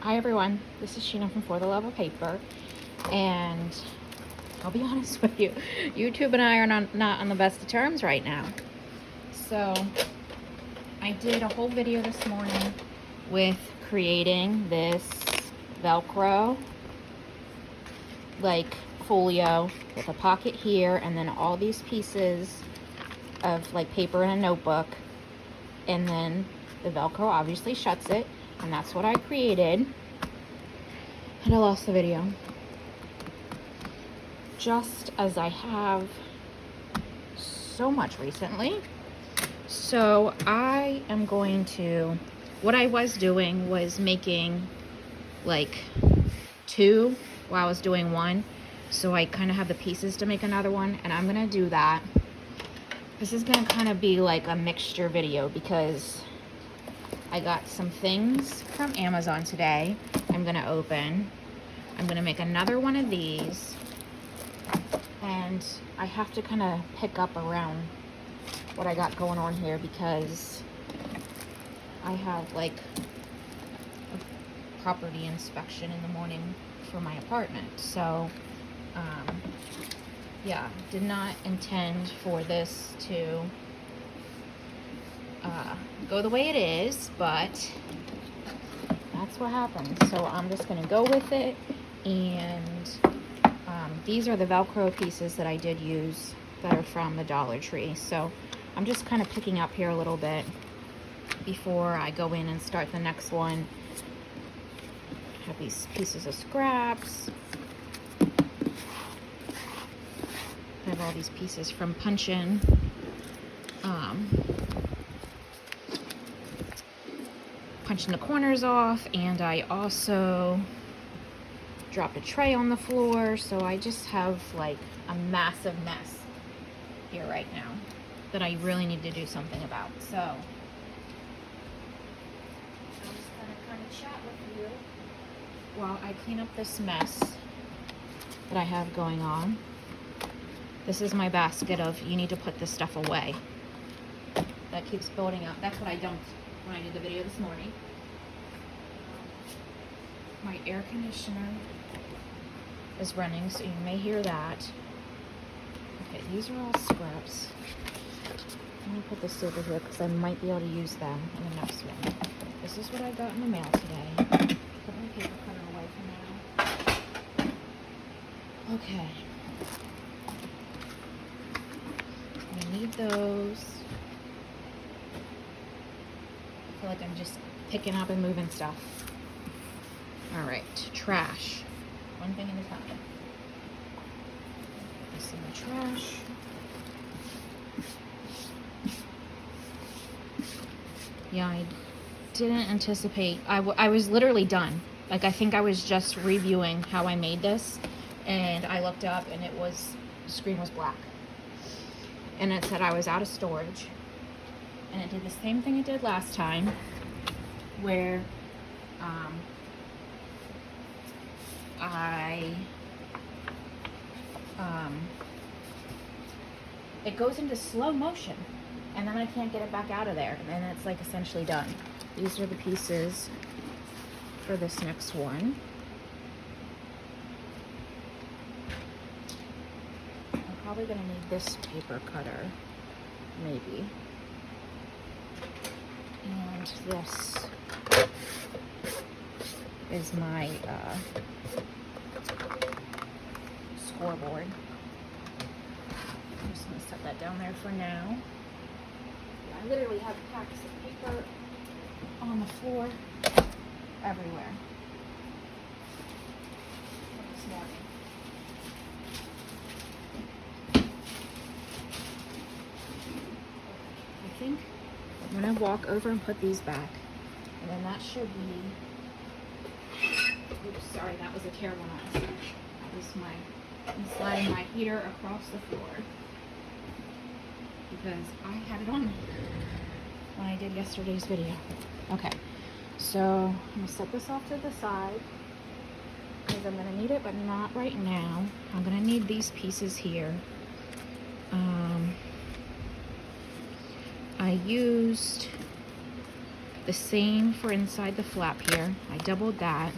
Hi everyone, this is Sheena from For the Love of Paper, and I'll be honest with you, YouTube and I are not on the best of terms right now. So I did a whole video this morning with creating this Velcro like folio with a pocket here and then all these pieces of like paper and a notebook, and then the Velcro obviously shuts it, and that's what I created. And I lost the video, just as I have so much recently. So I am going to, what I was doing was making like two while I was doing one, so I kind of have the pieces to make another one, and I'm gonna do that. This is gonna kind of be like a mixture video because I got some things from Amazon today I'm gonna open. I'm gonna make another one of these, and I have to kind of pick up around what I got going on here because I have like a property inspection in the morning for my apartment. So yeah, did not intend for this to go the way it is, but that's what happens. So I'm just gonna go with it, and these are the Velcro pieces that I did use that are from the Dollar Tree. So I'm just kind of picking up here a little bit before I go in and start the next one. I have these pieces of scraps. I have all these pieces from Punch-In. Punching the corners off, and I also dropped a tray on the floor, so I just have like a massive mess here right now that I really need to do something about. So I'm just gonna kind of chat with you while I clean up this mess that I have going on. This is my basket of you need to put this stuff away. That keeps building up. That's what I dumped when I did the video this morning. My air conditioner is running, so you may hear that. Okay, these are all scraps. I'm gonna put this over here because I might be able to use them in the next one. This is what I got in the mail today. Put my paper cutter away for now. Okay. I need those. I feel like I'm just picking up and moving stuff. All right, trash. One thing at a time. This in the trash. Yeah, I didn't anticipate. I was literally done. Like, I think I was just reviewing how I made this, and I looked up and it was, the screen was black. And it said I was out of storage. And it did the same thing it did last time, where it goes into slow motion, and then I can't get it back out of there, and then it's like essentially done. These are the pieces for this next one. I'm probably gonna need this paper cutter, maybe. And this is my scoreboard. I'm just going to set that down there for now. I literally have packs of paper on the floor everywhere. This morning. I think I'm going to walk over and put these back, and then that should be, oops, sorry, that was a terrible noise. That was I'm sliding my heater across the floor because I had it on when I did yesterday's video. Okay, so I'm going to set this off to the side because I'm going to need it, but not right now. I'm going to need these pieces here. I used The same for inside the flap here. I doubled that,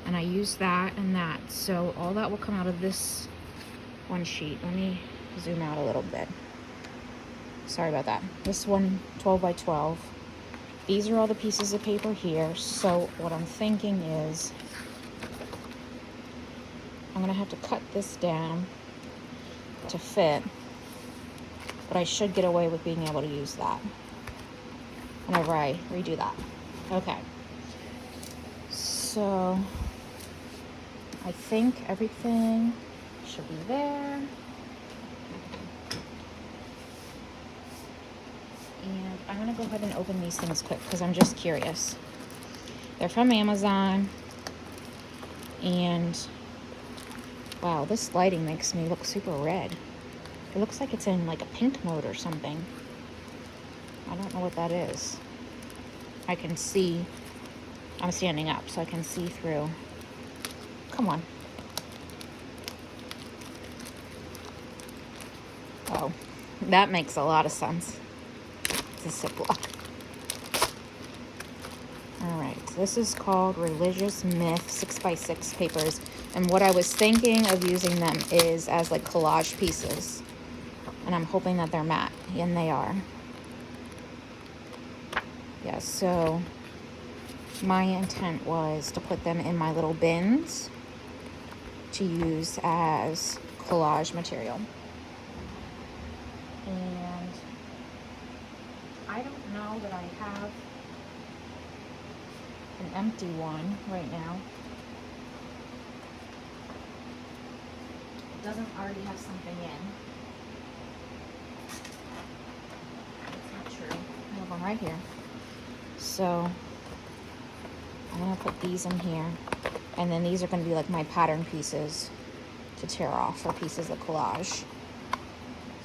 and I used that and that. So all that will come out of this one sheet. Let me zoom out a little bit. Sorry about that. This one, 12 by 12. These are all the pieces of paper here. So what I'm thinking is I'm gonna have to cut this down to fit, but I should get away with being able to use that whenever I redo that. Okay. So I think everything should be there. And I'm gonna go ahead and open these things quick because I'm just curious. They're from Amazon, and wow, this lighting makes me look super red. It looks like it's in like a pink mode or something. I don't know what that is. I can see, I'm standing up so I can see through. Come on. Oh, that makes a lot of sense. It's a Ziploc. All right, this is called Religious Myth 6x6 papers. And what I was thinking of using them is as like collage pieces. And I'm hoping that they're matte, and they are. Yeah, so my intent was to put them in my little bins to use as collage material. And I don't know that I have an empty one right now. It doesn't already have something in. That's not true. I have one right here. So I'm gonna put these in here, and then these are gonna be like my pattern pieces to tear off, or pieces of collage. So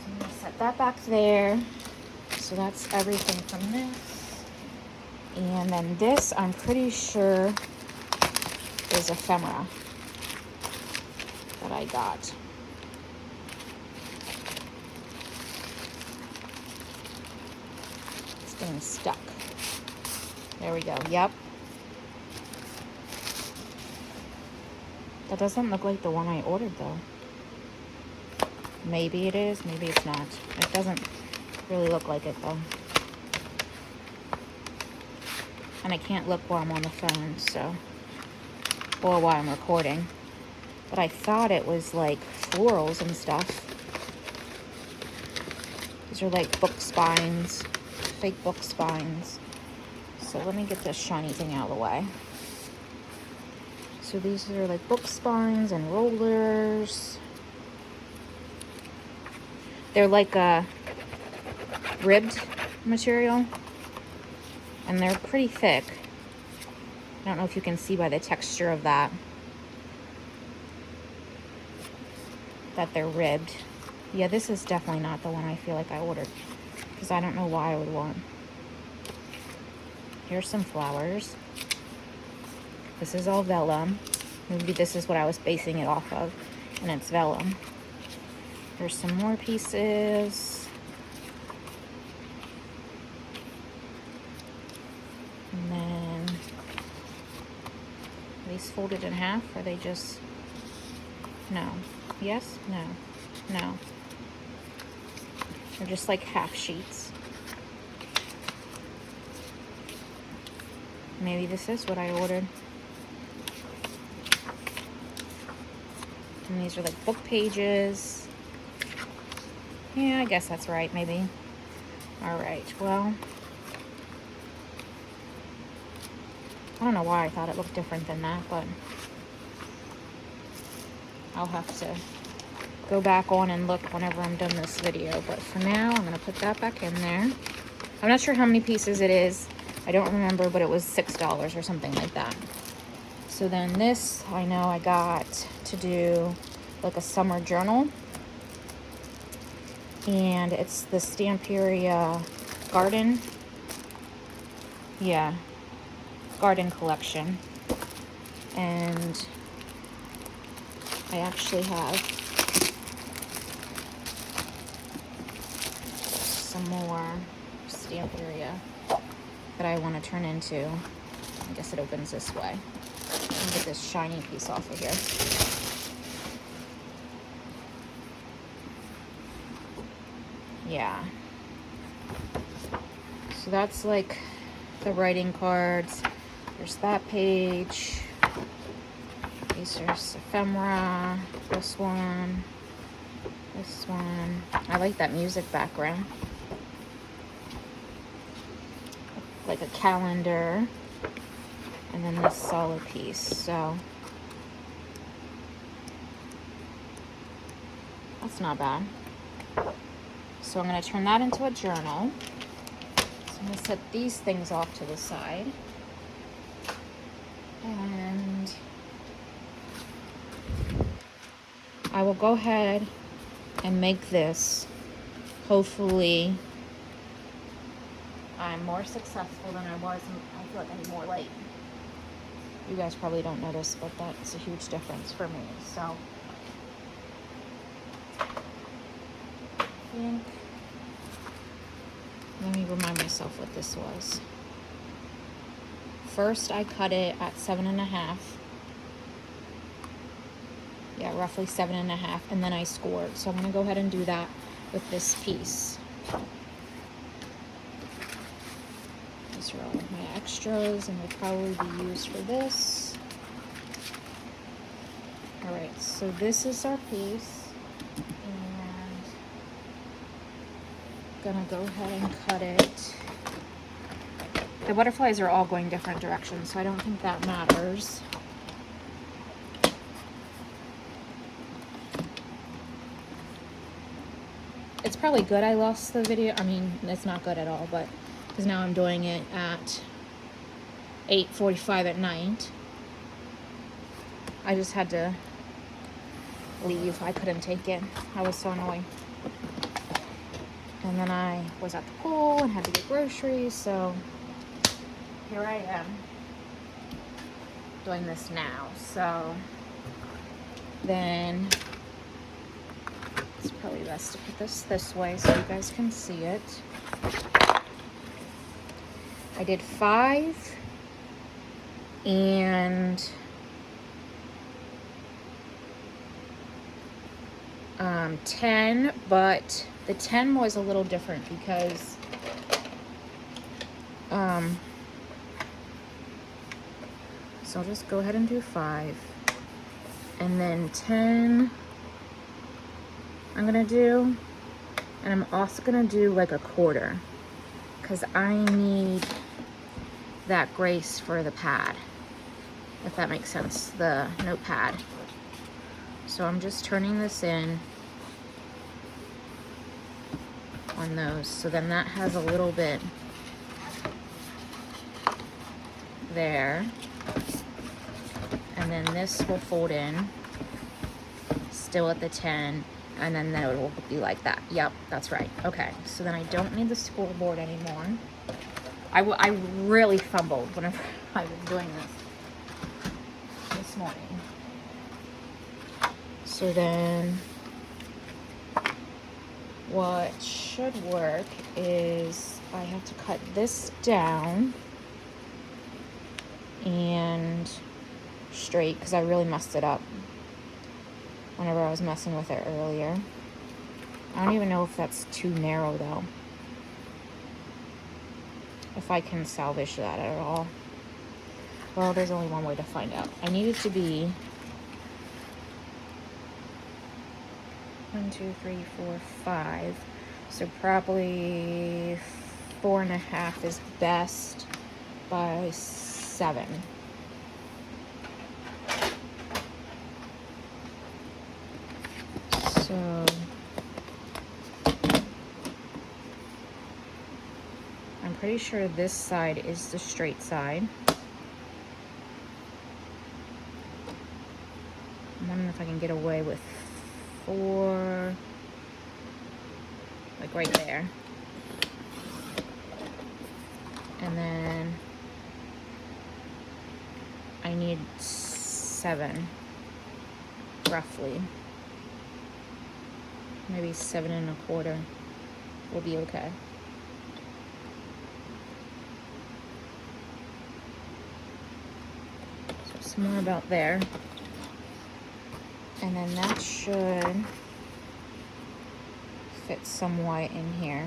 I'm gonna set that back there. So that's everything from this. And then this, I'm pretty sure, is ephemera that I got. It's getting stuck. There we go. Yep. That doesn't look like the one I ordered though. Maybe it is, maybe it's not. It doesn't really look like it though. And I can't look while I'm on the phone, so, or while I'm recording. But I thought it was like florals and stuff. These are like book spines, fake book spines. So let me get this shiny thing out of the way. So these are like book spines and rollers. They're like a ribbed material, and they're pretty thick. I don't know if you can see by the texture of that they're ribbed. Yeah, this is definitely not the one I feel like I ordered, because I don't know why I would want. Here's some flowers. This is all vellum. Maybe this is what I was basing it off of, and it's vellum. Here's some more pieces. And then, are these folded in half? Or are they just, no. Yes? No. No. They're just like half sheets. Maybe this is what I ordered. And these are like book pages. Yeah, I guess that's right, maybe. All right, well, I don't know why I thought it looked different than that, but I'll have to go back on and look whenever I'm done this video. But for now, I'm gonna put that back in there. I'm not sure how many pieces it is. I don't remember, but it was $6 or something like that. So then this, I know I got to do like a summer journal. And it's the Ephemera Garden. Yeah, garden collection. And I actually have some more Ephemera that I want to turn into. I guess it opens this way. Let me get this shiny piece off of here. Yeah. So that's like the writing cards. There's that page. These are ephemera. This one. This one. I like that music background. Like a calendar. And then this solid piece. So that's not bad. So I'm going to turn that into a journal. So I'm going to set these things off to the side. And I will go ahead and make this. Hopefully I'm more successful than I was. I feel like I need more light. You guys probably don't notice, but that's a huge difference for me. So I think, let me remind myself what this was. First I cut it at 7.5. Yeah, roughly 7.5, and then I scored. So I'm gonna go ahead and do that with this piece. These are all of my extras and will probably be used for this. All right, so this is our piece, and I'm gonna go ahead and cut it. The butterflies are all going different directions, so I don't think that matters. It's probably good I lost the video. I mean, it's not good at all, but because now I'm doing it at 8:45 at night. I just had to leave. I couldn't take it. I was so annoyed. And then I was at the pool and had to get groceries, so here I am doing this now. So then it's probably best to put this way so you guys can see it. I did 5 and 10, but the 10 was a little different because so I'll just go ahead and do 5, and then 10 I'm gonna do, and I'm also gonna do like a quarter because I need that grace for the pad, if that makes sense, the notepad. So I'm just turning this in on those, so then that has a little bit there, and then this will fold in still at the 10, and then that will be like that. Yep, that's right. Okay, so then I don't need the scoreboard anymore. I really fumbled whenever I was doing this morning. So then what should work is I have to cut this down and straight because I really messed it up whenever I was messing with it earlier. I don't even know if that's too narrow though, if I can salvage that at all. Well, there's only one way to find out. I need it to be 1, 2, 3, 4, 5. So probably 4.5 is best by 7. So I'm pretty sure this side is the straight side. I'm wondering if I can get away with 4, like right there. And then I need 7, roughly. Maybe 7.25 will be okay. just more about there. And then that should fit somewhat in here.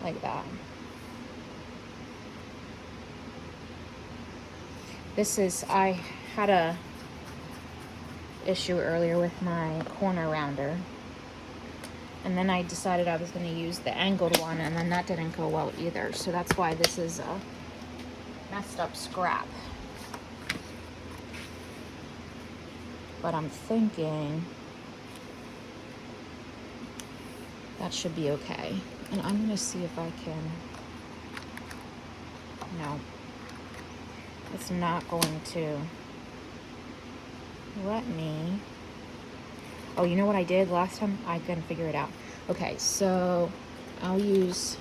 Like that. This is, I had a issue earlier with my corner rounder. And then I decided I was going to use the angled one, and then that didn't go well either. So that's why this is a messed up scrap. But I'm thinking that should be okay. And I'm going to see if I can... No. It's not going to let me... Oh, you know what I did last time? I couldn't figure it out. Okay, so I'll use...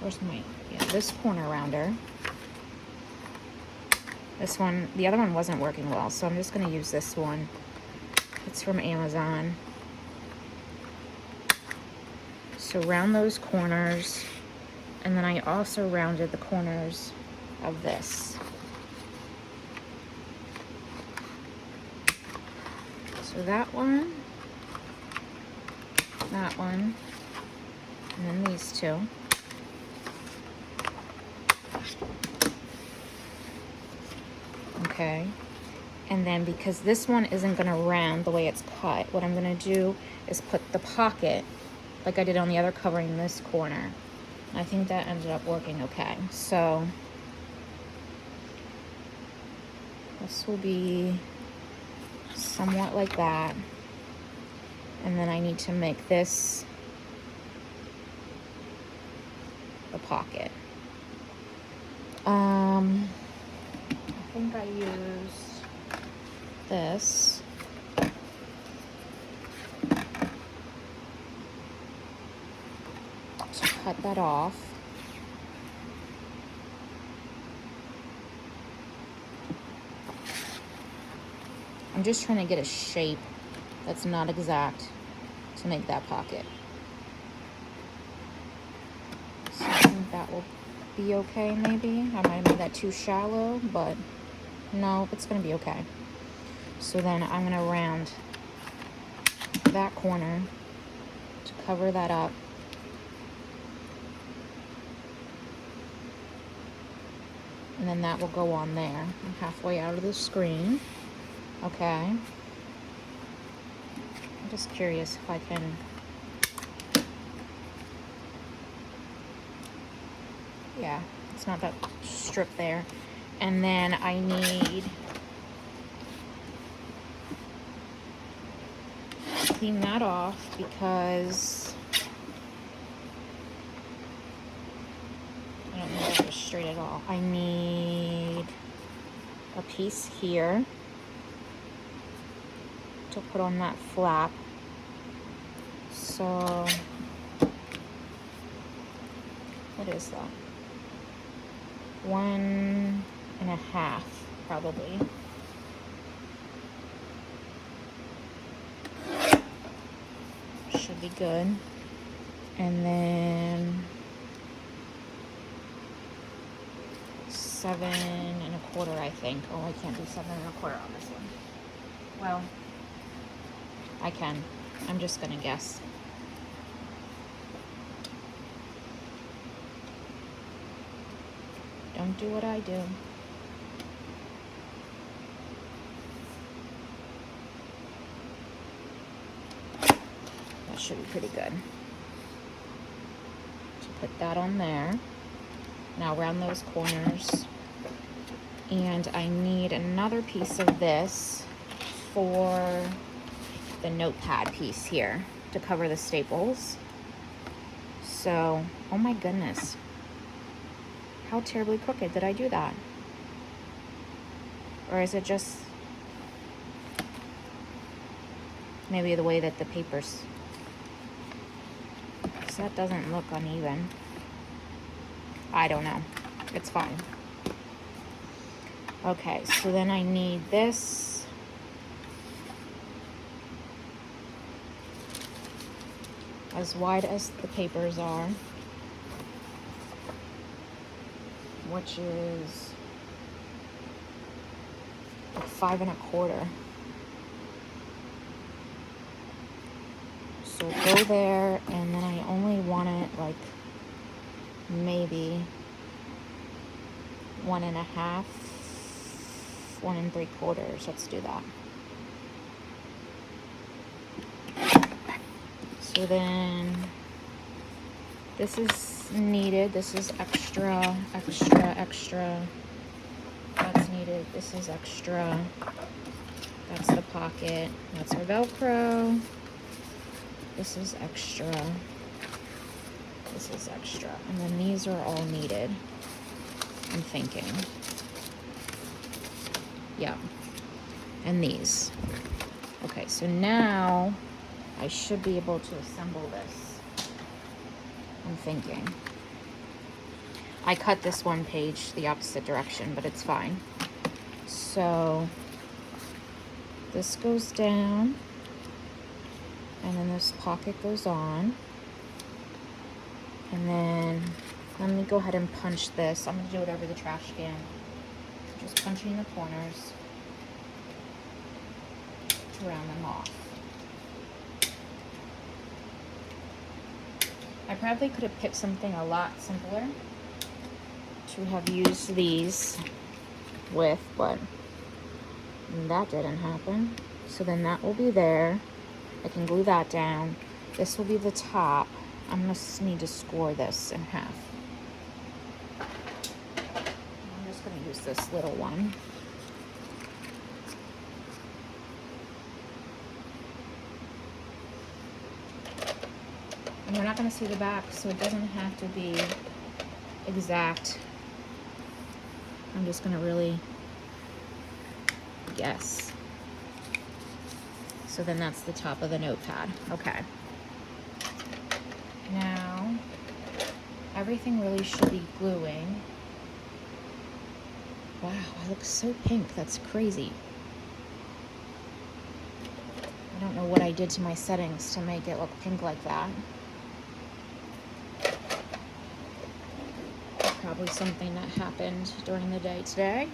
Where's my... Yeah, this corner rounder. This one, the other one wasn't working well, so I'm just going to use this one. It's from Amazon. So round those corners, and then I also rounded the corners of this. So that one, and then these two. Okay, and then because this one isn't going to round the way it's cut, what I'm going to do is put the pocket, like I did on the other covering, this corner. I think that ended up working okay. So this will be somewhat like that. And then I need to make this the pocket. I think I used this. To cut that off. I'm just trying to get a shape that's not exact to make that pocket. So I think that will be okay maybe. I might have made that too shallow, but no, it's gonna be okay. So then I'm gonna round that corner to cover that up. And then that will go on there. I'm halfway out of the screen. Okay. I'm just curious if I can... Yeah, it's not that strip there. And then I need... clean that off because... I don't know if that was straight at all. I need a piece here to put on that flap. So, what is that? 1.5 probably. Should be good. And then 7.25, I think. Oh, I can't do 7.25 on this one. Well, I can. I'm just gonna guess. Don't do what I do. That should be pretty good. So put that on there. Now round those corners. And I need another piece of this for the notepad piece here to cover the staples. So, oh my goodness. How terribly crooked did I do that? Or is it just maybe the way that the paper's... So that doesn't look uneven. I don't know. It's fine. Okay, so then I need this. As wide as the papers are. which is like 5 1/4. So go there, and then I only want it like maybe 1 1/2, 1 3/4. Let's do that. So then this is needed. This is extra. That's needed. This is extra. That's the pocket. That's our Velcro. This is extra. This is extra. And then these are all needed, I'm thinking. Yeah. And these. Okay, so now I should be able to assemble this, I'm thinking. I cut this one page the opposite direction, but it's fine. So this goes down, and then this pocket goes on. And then let me go ahead and punch this. I'm going to do it over the trash can. Just punching the corners to round them off. I probably could have picked something a lot simpler to have used these with, but that didn't happen. So then that will be there. I can glue that down. This will be the top. I'm going to need to score this in half. I'm just going to use this little one. And we're not going to see the back, so it doesn't have to be exact. I'm just going to really guess. So then that's the top of the notepad. Okay. Now, everything really should be gluing. Wow, I look so pink. That's crazy. I don't know what I did to my settings to make it look pink like that. Probably something that happened during the day today.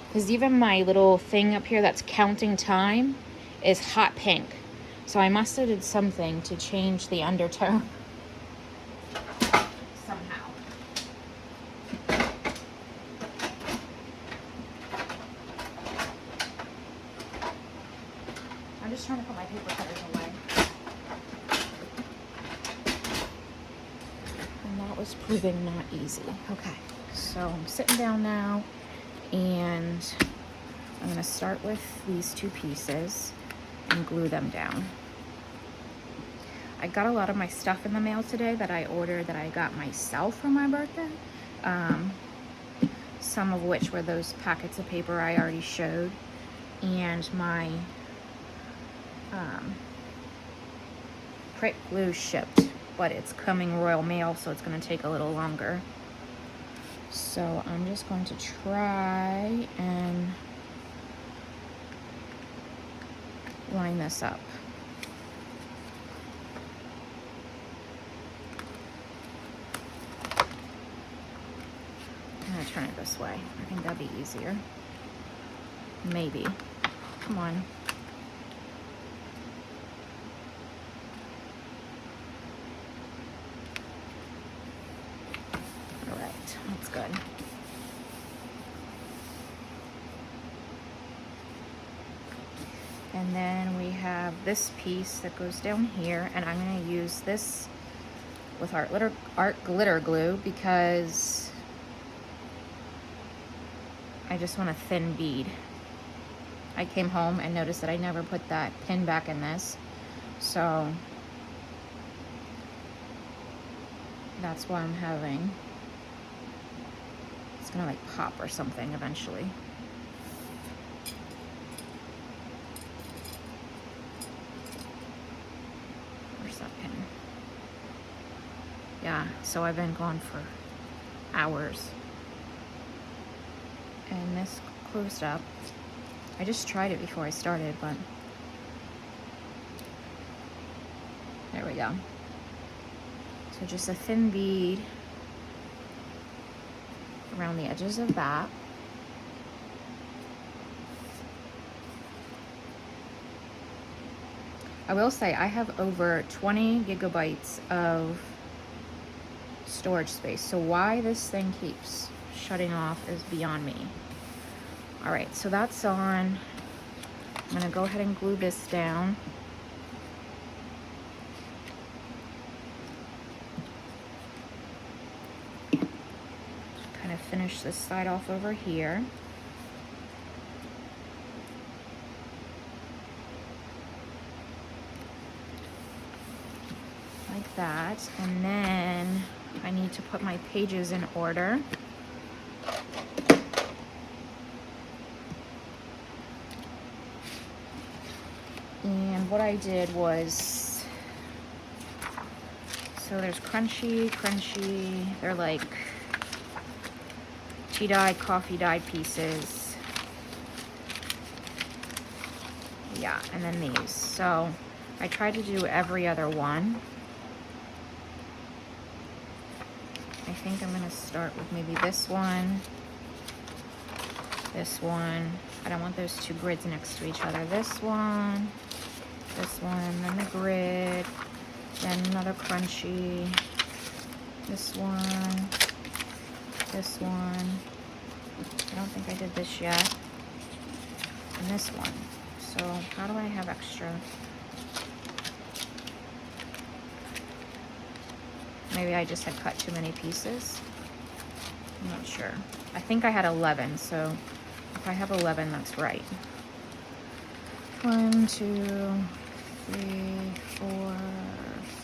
Because even my little thing up here that's counting time is hot pink. So I must have did something to change the undertone. Somehow. I'm just trying to put my paper cutters away. And that was proving not easy. Okay, so I'm sitting down now, and I'm going to start with these two pieces and glue them down. I got a lot of my stuff in the mail today that I ordered that I got myself for my birthday. Some of which were those packets of paper I already showed, and my Prick glue shipped, but it's coming Royal Mail, so it's going to take a little longer. So I'm just going to try and line this up. I'm going to turn it this way. I think that'd be easier. Maybe. Come on. All right, that's good. And then we have this piece that goes down here, and I'm going to use this with art glitter glue because I just want a thin bead. I came home and noticed that I never put that pin back in this, so that's why I'm having, it's gonna like pop or something eventually. Where's that pin? Yeah, so I've been gone for hours. And this closed up. I just tried it before I started, but there we go. So just a thin bead around the edges of that. I will say I have over 20 gigabytes of storage space, so why this thing keeps shutting off is beyond me. All right, so that's on. I'm gonna go ahead and glue this down. Kind of finish this side off over here. Like that, and then I need to put my pages in order. And what I did was, so there's crunchy, they're like tea dye, coffee dye pieces. Yeah, and then these. So I tried to do every other one. I think I'm gonna start with maybe this one. I don't want those two grids next to each other. This one, then the grid, then another crunchy, this one. I don't think I did this yet. And this one. So how do I have extra? Maybe I just had cut too many pieces. I'm not sure. I think I had 11, so if I have 11, that's right. 1, 2, 3, 4,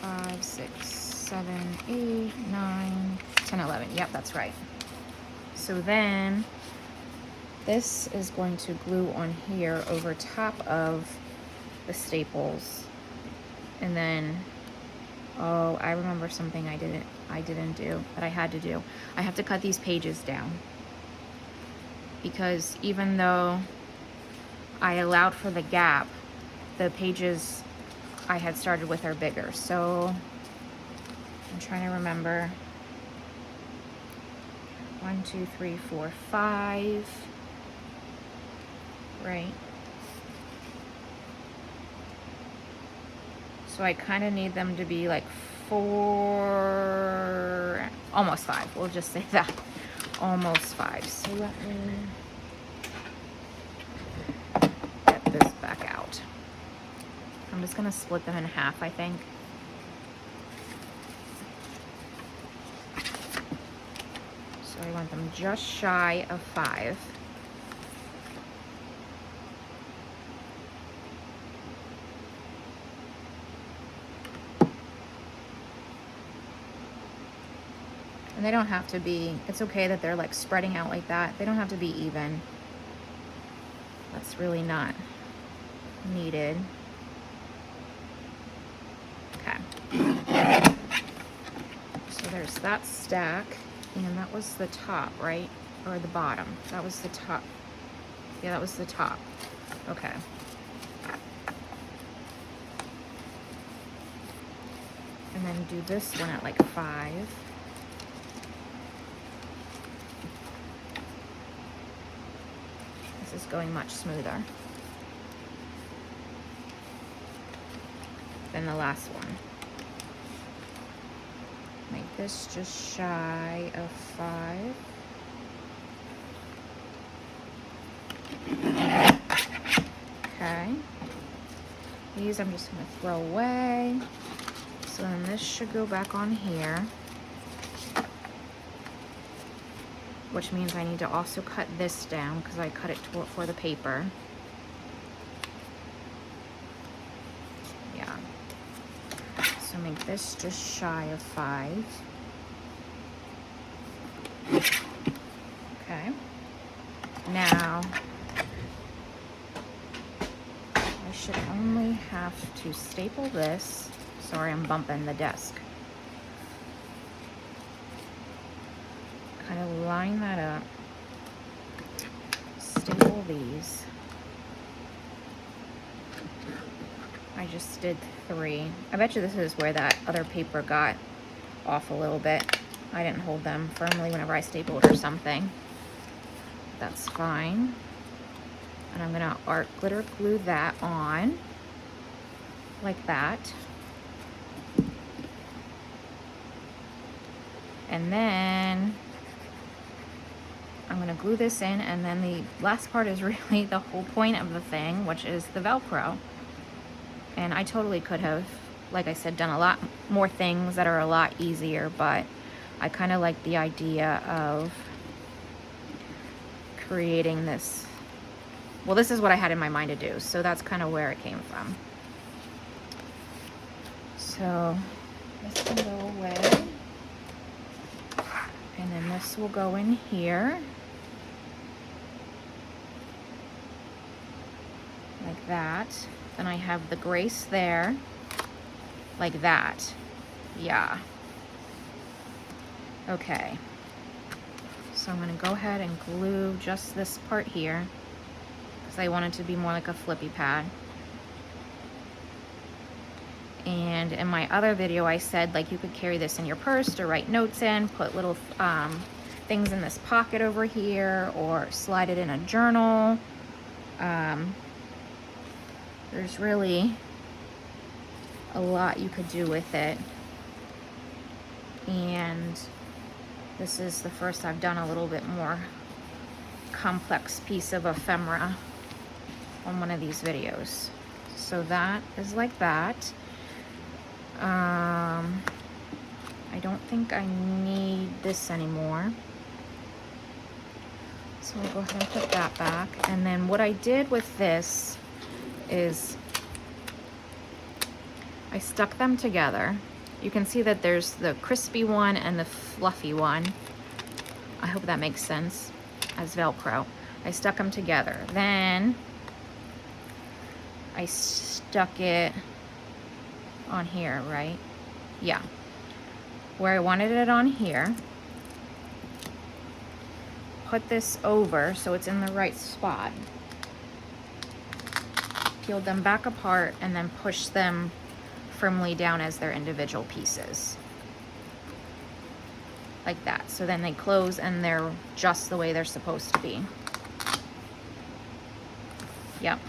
5, 6, 7, 8, 9, 10, 11. Yep, that's right. So then this is going to glue on here over top of the staples. And then, oh, I remember something I didn't do, that I had to do. I have to cut these pages down. Because even though I allowed for the gap, the pages I had started with are bigger. So I'm trying to remember. 1, 2, 3, 4, 5. Right. So I kind of need them to be like 4, almost 5. We'll just say that. Almost 5. So let me get this back out. I'm just going to split them in half, I think. So I want them just shy of 5. And they don't have to be, it's okay that they're like spreading out like that. They don't have to be even. That's really not needed. Okay. So there's that stack. And that was the top, right? Or the bottom. That was the top. Yeah, that was the top. Okay. And then do this one at like 5. This is going much smoother than the last one. Make this just shy of 5. Okay. These I'm just going to throw away. So then this should go back on here. Which means I need to also cut this down because I cut it for the paper. Yeah. So make this just shy of 5. Okay. Now, I should only have to staple this. Sorry, I'm bumping the desk. Kind of line that up. Staple these. I just did 3. I bet you this is where that other paper got off a little bit. I didn't hold them firmly whenever I stapled or something. That's fine. And I'm gonna art glitter glue that on like that. And then I'm gonna glue this in, and then the last part is really the whole point of the thing, which is the Velcro. And I totally could have, like I said, done a lot more things that are a lot easier, but I kind of like the idea of creating this. Well, this is what I had in my mind to do, so that's kind of where it came from. So this can go away, and then this will go in here like that. Then I have the Grace there like that. Yeah. Okay. So I'm going to go ahead and glue just this part here because I want it to be more like a flippy pad. And in my other video I said like you could carry this in your purse to write notes in, put little things in this pocket over here, or slide it in a journal. There's really a lot you could do with it. And this is the first I've done a little bit more complex piece of ephemera on one of these videos. So that is like that. I don't think I need this anymore. So I'll go ahead and put that back. And then what I did with this is I stuck them together. You can see that there's the crispy one and the fluffy one. I hope that makes sense as Velcro. I stuck them together. Then I stuck it on here, right? Yeah. Where I wanted it on here. Put this over so it's in the right spot. Peeled them back apart and then push them firmly down as their individual pieces. Like that. So then they close and they're just the way they're supposed to be. Yep.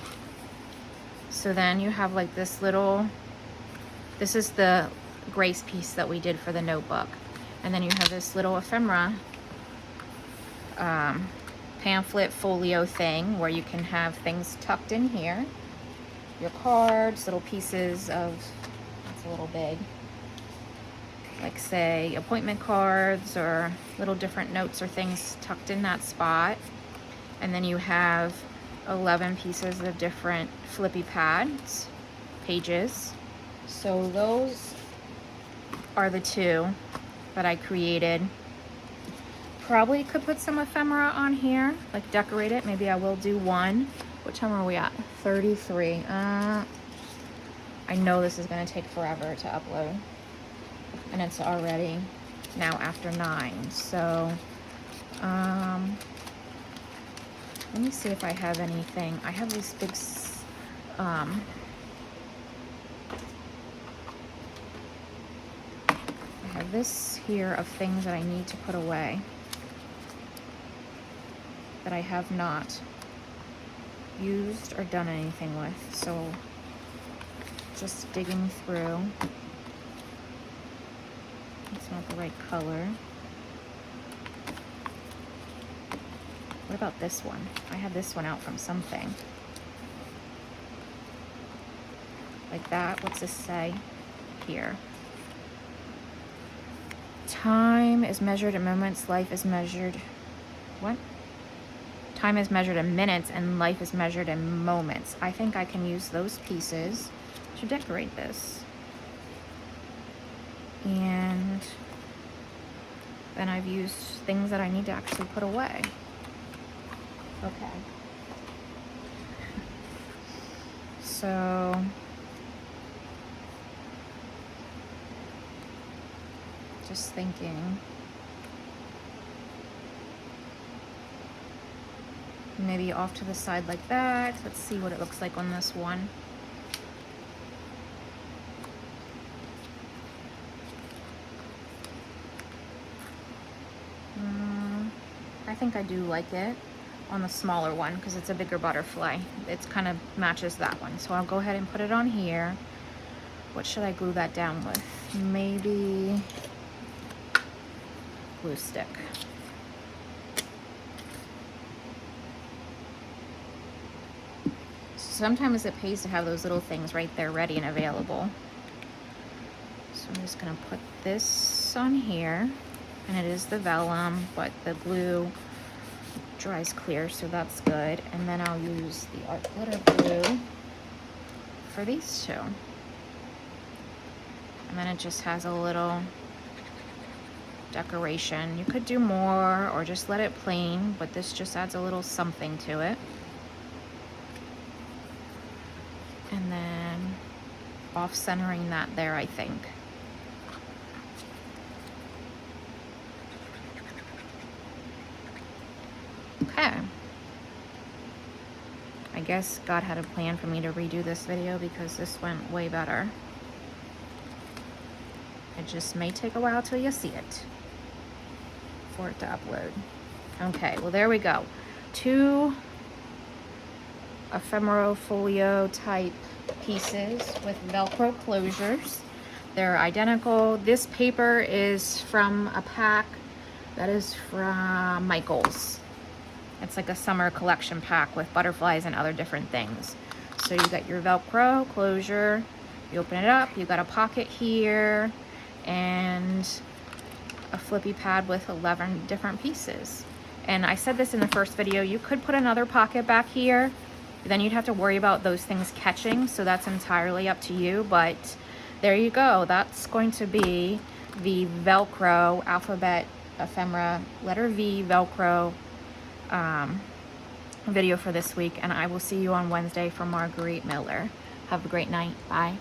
So then you have like this little, this is the Grace piece that we did for the notebook. And then you have this little ephemera pamphlet folio thing where you can have things tucked in here. Your cards, little pieces of, it's a little big, like say appointment cards or little different notes or things tucked in that spot. And then you have 11 pieces of different flippy pads, pages. So those are the two that I created. Probably could put some ephemera on here, like decorate it. Maybe I will do one. What time are we at? 33. I know this is gonna take forever to upload. And it's already now after 9. So, let me see if I have anything. I have these big, I have this here of things that I need to put away that I have not used or done anything with. So just digging through. It's not the right color. What about this one? I have this one out from something. Like that. What's this say here? Time is measured in moments, life is measured, what? Time is measured in minutes and life is measured in moments. I think I can use those pieces to decorate this. And then I've used things that I need to actually put away. Okay. So just thinking maybe off to the side like that. Let's see what it looks like on this one. think I do like it on the smaller one because it's a bigger butterfly. It's kind of matches that one. So I'll go ahead and put it on here. What should I glue that down with? Maybe glue stick. Sometimes it pays to have those little things right there ready and available. So I'm just gonna put this on here, and it is the vellum, but the glue dries clear, so that's good. And then I'll use the art glitter glue for these two. And then it just has a little decoration. You could do more or just let it plain, but this just adds a little something to it. And then off-centering that there, I think. Okay. I guess God had a plan for me to redo this video because this went way better. It just may take a while till you see it for it to upload. Okay, well there we go. 2 ephemera folio type pieces with Velcro closures. They're identical. This paper is from a pack that is from Michael's. It's like a summer collection pack with butterflies and other different things. So you got your Velcro closure, you open it up, you got a pocket here, and a flippy pad with 11 different pieces. And I said this in the first video, you could put another pocket back here, then you'd have to worry about those things catching, so that's entirely up to you, but there you go. That's going to be the Velcro alphabet ephemera letter V Velcro video for this week, and I will see you on Wednesday for Marguerite Miller. Have a great night. Bye.